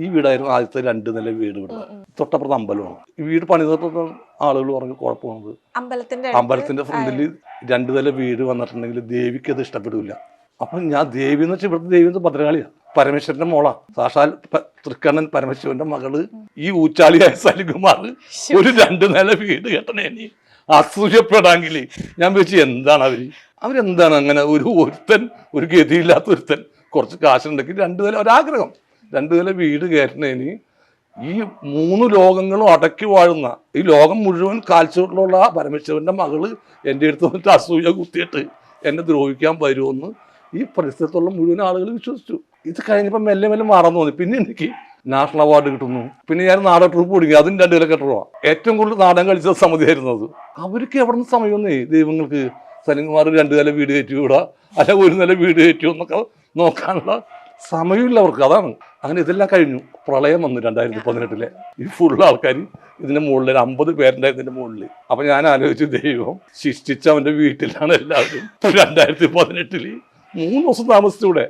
ഈ വീടായിരുന്നു ആദ്യത്തെ 2 നില വീട്. ഇവിടെ തൊട്ടപ്പുറത്ത് അമ്പലമാണ്. ഈ വീട് പണിതപ്പോൾ ആളുകൾ പറഞ്ഞു കുഴപ്പമാണത്, അമ്പലത്തിന്റെ ഫ്രണ്ടിൽ 2 നില വീട് വന്നിട്ടുണ്ടെങ്കിൽ ദേവിക്ക് അത് ഇഷ്ടപ്പെടില്ല. അപ്പം ഞാൻ ദേവി എന്ന് വെച്ചാൽ ഇവിടുത്തെ ദേവി എന്ന് ഭദ്രകാളിയാണ്, പരമേശ്വരന്റെ മോളാ, സാക്ഷാൽ തൃക്കണ്ണൻ പരമേശ്വരന്റെ മകള് ഈ ഊച്ചാളിയായ സലികുമാർ ഒരു 2 നില വീട് കെട്ടണേ അസൂയപ്പെടാങ്കിൽ ഞാൻ വെച്ച് എന്താണ് അവരെന്താണ് അങ്ങനെ ഒരുത്തൻ, ഒരു ഗതിയില്ലാത്ത ഒരുത്തൻ കുറച്ച് കാശുണ്ടെങ്കിൽ 2 നില ഒരാഗ്രഹം 2 നില വീട് കയറ്റണേന് ഈ 3 ലോകങ്ങളും അടക്കി വാഴുന്ന ഈ ലോകം മുഴുവൻ കാൽച്ചുവട്ടിലുള്ള പരമേശ്വരന്റെ മകള് എൻ്റെ അടുത്ത് വന്നിട്ട് അസൂയ കുത്തിയിട്ട് എന്നെ ദ്രോഹിക്കാൻ വരുമെന്ന് ഈ പരിസരത്തുള്ള മുഴുവൻ ആളുകൾ വിശ്വസിച്ചു. ഇത് കഴിഞ്ഞപ്പോൾ മെല്ലെ മെല്ലെ മറന്നു തോന്നി. പിന്നെ എനിക്ക് നാഷണൽ അവാർഡ് കിട്ടുന്നു. പിന്നെ ഞാൻ നാടക ട്രൂപ്പ് കൊടുക്കുക, അതും 2 നില കെട്ടുക. ഏറ്റവും കൂടുതൽ നാടകം കളിച്ച സമിതിയായിരുന്നു അത്. അവർക്ക് എവിടെ നിന്ന് സമയമൊന്നേ ദൈവങ്ങൾക്ക് സലിംകുമാർ 2 നില വീട് കയറ്റി വിടുക, അല്ല 1 നില വീട് കയറ്റുമോ എന്നൊക്കെ നോക്കാനുള്ള സമയമില്ല അവർക്ക്. അതാണ് അങ്ങനെ ഇതെല്ലാം കഴിഞ്ഞു. പ്രളയം വന്നു 2018. ഈ ഫുൾ ആൾക്കാർ ഇതിന്റെ മുകളിൽ 50 പേരുണ്ടായിരുന്നു ഇതിന്റെ മുകളിൽ. അപ്പൊ ഞാൻ ആലോചിച്ചു, ദൈവം ശിക്ഷിച്ച അവന്റെ വീട്ടിലാണ് എല്ലാവരും. 2018 3 ദിവസം താമസിച്ചൂടെ.